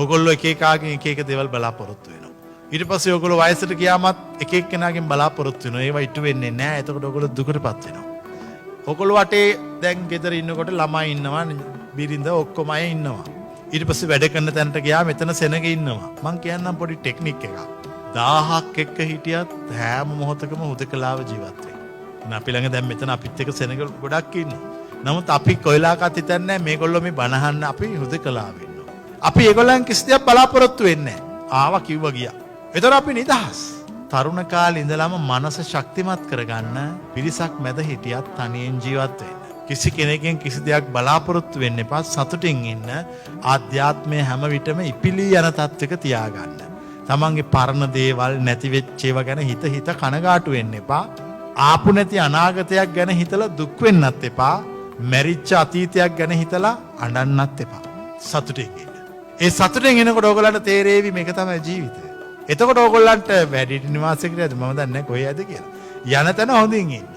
ඕගොල්ලෝ එක එකාගෙන් එක එක දේවල් බලාපොරොත්තු වෙනවා. ඊට පස්සේ ඕගොල්ලෝ වයසට ගියාමත් එක එක්කෙනාගෙන් බලාපොරොත්තු වෙනවා. ඒවා ඉටු වෙන්නේ නැහැ. එතකොට ඕගොල්ලෝ දුකටපත් වෙනවා. ඕගොල්ලෝ වටේ දැන් ගෙදර ඉන්නකොට ළමයි ඉන්නවා, බිරිඳ ඔක්කොම අය ඉන්නවා. ඊට පස්සේ වැඩ කරන තැනට ගියාම මෙතන සෙනග ඉන්නවා. මං කියන්නම් පොඩි ටෙක්නික් එකක්. 1000ක් එක්ක හිටියත් හැම මොහොතකම හුදකලාව ජීවත් වෙන්න. අපි ළඟ දැන් මෙතන අපිත් එක්ක සෙනග ගොඩක් ඉන්නවා. නමුත් අපි කොයිලාකත් හිතන්නේ නැහැ මේගොල්ලෝ මේ බනහන්න අපි හුදකලාව වෙන්න. අපි ඒගොල්ලන් කිසි දෙයක් බලාපොරොත්තු වෙන්නේ නැහැ. ආවා කිව්වා ගියා. ඒතර අපි නිදහස්. තරුණ කාලේ ඉඳලාම මනස ශක්තිමත් කරගන්න පිරිසක් මැද හිටියත් තනියෙන් ජීවත් වෙන්න. කිසි කෙනෙක්ගෙන් කිසි දෙයක් බලාපොරොත්තු වෙන්න එපා. සතුටින් ඉන්න. ආධ්‍යාත්මය හැම විටම ඉපිලී යන තත්වයක තියාගන්න. තමන්ගේ පරණ දේවල් නැති වෙච්ච ඒවා ගැන හිත කනගාටු වෙන්න එපා. ආපු නැති අනාගතයක් ගැන හිතලා දුක් වෙන්නත් එපා. මැරිච්ච අතීතයක් ගැන හිතලා අඬන්නත් එපා. සතුටින් ඉන්න. ඒ සතුටෙන් එනකොට ඕගොල්ලන්ට තේරෙවි මේක තමයි ජීවිතය. එතකොට ඕගොල්ලන්ට වැඩිහිටි නිවාසයකට යද්දි මම දන්නේ නැහැ කොහේ යද කියලා. යන තැන හොඳින් ඉන්න.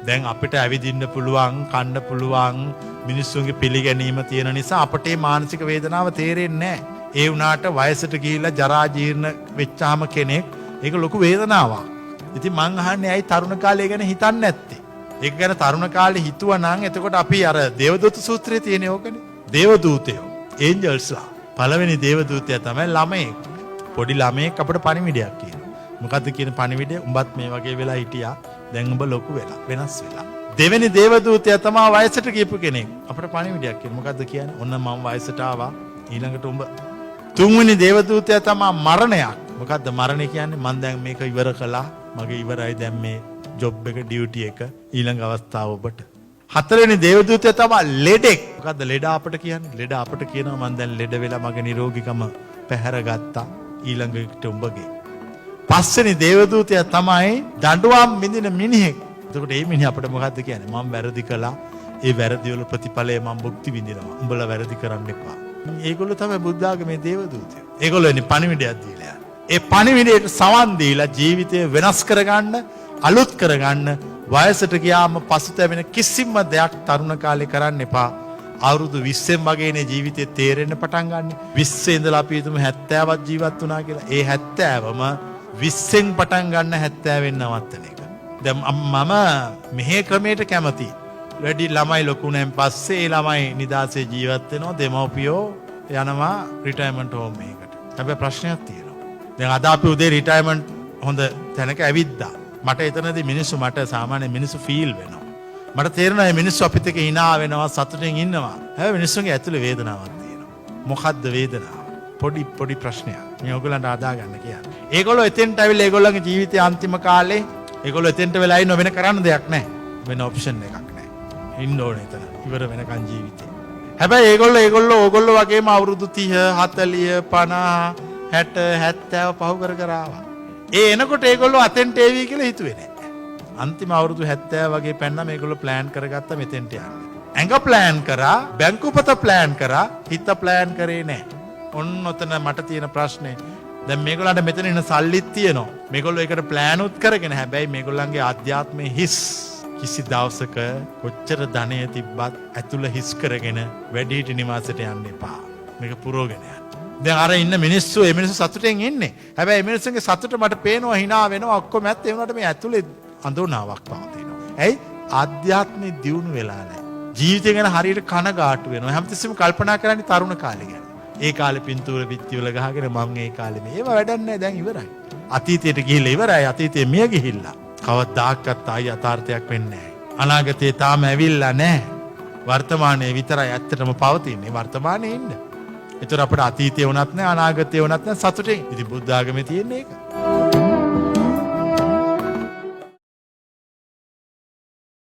දැන් අපිට ඇවිදින්න පුළුවන්, කන්න පුළුවන්, මිනිස්සුන්ගේ පිළිගැනීම තියෙන නිසා අපට මේ මානසික වේදනාව තේරෙන්නේ නැහැ. ඒ වුණාට වයසට ගිහිල්ලා ජරා ජීර්ණ වෙච්චාම කෙනෙක් ඒක ලොකු වේදනාවක්. ඉතින් මං අහන්නේ ඇයි තරුණ කාලය ගැන හිතන්නේ නැත්තේ? ඒක ගැන තරුණ කාලේ හිතුවා නම් එතකොට අපි අර දේවදූත සූත්‍රයේ තියෙන ඕකනේ. දේවදූතයෝ, ඒන්ජල්ස්ලා. පළවෙනි දේවදූතයා තමයි ළමයෙක්. පොඩි ළමයෙක් අපිට පණිවිඩයක් කියනවා. මොකද්ද කියන පණිවිඩය? උඹත් මේ වගේ වෙලා හිටියා. දැන් උඹ ලොකු වෙලා වෙනස් වෙලා. දෙවෙනි දේවදූතයා තමයි වයසට ගියපු කෙනෙක්. අපිට පණිවිඩයක් කියනවා. මොකද්ද කියන්නේ? ඔන්න මම වයසට ආවා. ඊළඟට උඹ. තුන්වෙනි දේවදූතයා තමයි මරණයක්. මොකද්ද මරණය කියන්නේ? මම දැන් මේක ඉවර කළා. මගේ ඉවරයි දැන් මේ ජොබ් එක ඩියුටි එක. ඊළඟ අවස්ථාව ඔබට. හතරවෙනි දේවදූතයා තමයි ලෙඩෙක්. මොකද්ද ලෙඩ අපට කියන්නේ? ලෙඩ අපට කියනවා මම දැන් ලෙඩ වෙලා මගේ නිරෝගීකම පැහැරගත්තා. ඊළඟට උඹගේ. පස්වෙනි දේවදූතයා තමයි දඬුවම් විඳින මිනිහෙක්. එතකොට මේ මිනිහ අපිට මොකද්ද කියන්නේ? මම වැරදි කළා. ඒ වැරදි වල ප්‍රතිඵලය මම භුක්ති විඳිනවා. උඹලා වැරදි කරන්න එපා. ඒගොල්ලෝ තමයි බුද්ධ ආගමේ දේවදූතයෝ. ඒගොල්ලෝ එන්නේ පණිවිඩයක් දීලා යන. ඒ පණිවිඩයට සවන් දීලා ජීවිතය වෙනස් කරගන්න, අලුත් කරගන්න, වයසට ගියාම පසුතැවෙන කිසිම දෙයක් තරුණ කාලේ කරන්න එපා. අවුරුදු 20න් වගේනේ ජීවිතේ තේරෙන්න පටන් ගන්න. 20 ඉඳලා අපි හිතමු 70ක් ජීවත් වුණා කියලා. ඒ 70ම 20න් පටන් ගන්න 70 වෙන්න නවත්තන එක. දැන් මම මෙහි ක්‍රමයට කැමතියි. වැඩි ළමයි ලොකුණෙන් පස්සේ ඒ ළමයි නිදාසේ ජීවත් වෙනවා. දෙමව්පියෝ යනවා රිටයර්මන්ට් හෝම් එකකට. හැබැයි ප්‍රශ්නයක් තියෙනවා. දැන් අද අපි උදේ රිටයර්මන්ට් හොඳ තැනක ඇවිද්දා. මට එතනදී මිනිස්සු මට සාමාන්‍ය මිනිස්සු ෆීල් වෙනවා. මට තේරෙනවා මේ මිනිස්සු අපිත් එක්ක hina වෙනවා, සතුටින් ඉන්නවා. හැබැයි මිනිස්සුන්ගේ ඇතුලේ වේදනාවක් තියෙනවා. මොකද්ද වේදනාව? පොඩි ප්‍රශ්නයක්. මේ ඔයගලන්ට අදා ගන්න කියන්නේ. ඒගොල්ලෝ එතෙන්ට ඇවිල්ලා ඒගොල්ලන්ගේ ජීවිතයේ අන්තිම කාලේ ඒගොල්ලෝ එතෙන්ට වෙලා ඉන්න වෙන කරන්න දෙයක් නැහැ. වෙන ඔප්ෂන් එකක් නැහැ. ඉන්න ඕනේ එතන. ඉවර වෙනකන් ජීවිතේ. හැබැයි ඕගොල්ලෝ වගේම අවුරුදු 30, 40, 50, 60, 70 පහු කර ආවා. ඒ එනකොට ඒගොල්ලෝ අතෙන්ට එවි කියලා හිතුවේ නැහැ. අන්තිම අවුරුදු 70 වගේ පැන්න මේගොල්ලෝ ප්ලෑන් කරගත්ත මෙතෙන්ට යන්න. ඇඟ ප්ලෑන් කරා, බැංකු පොත ප්ලෑන් කරා, හිත ප්ලෑන් කරේ නැහැ. ඔන්න ඔතන මට තියෙන ප්‍රශ්නේ. දැන් මේගොල්ලන්ට මෙතන ඉන්න සල්ලිත් තියෙනවා. මේගොල්ලෝ ඒකට ප්ලෑන් උත් කරගෙන හැබැයි මේගොල්ලන්ගේ ආධ්‍යාත්මයේ හිස් කිසි දවසක කොච්චර ධනය තිබ්බත් ඇතුළ හිස් කරගෙන වැඩිහිටි නිවාසයට යන්න එපා. මේක පුරවගෙන යන්න. දැන් අර ඉන්න මිනිස්සු මේ මිනිස්සු සතුටෙන් ඉන්නේ. හැබැයි මේ මිනිස්සුන්ගේ සතුට මට පේනවා hina වෙනවා ඔක්කොම ඇත්ත ඒ වුණාට මේ ඇතුලේ අඳුනාවක් පවතිනවා. ඇයි? ආධ්‍යාත්මේ දියුණු වෙලා නැහැ. ජීවිතය ගැන හරියට කනගාටු වෙනවා. හැමතිස්සෙම කල්පනා කරන්නේ තරුණ කාලේ ගැන. ඒ කාලේ පින්තූර පිටි වල ගහගෙන මම ඒ කාලේ මේව වැඩක් නැහැ දැන් ඉවරයි. අතීතයට ගිහිල්ලා ඉවරයි. අතීතයේ මිය ගිහිල්ලා. කවදාකවත් ආයි යථාර්ථයක් වෙන්නේ නැහැ. අනාගතේ තාම ඇවිල්ලා නැහැ. වර්තමානයේ විතරයි ඇත්තටම පවතින්නේ. වර්තමානයේ ඉන්න. ඒතර අපිට අතීතේ වුණත් නැහැ අනාගතේ වුණත් නැහැ සතුටින්. ඉතින් බුද්ධ ආගමේ තියෙන එක.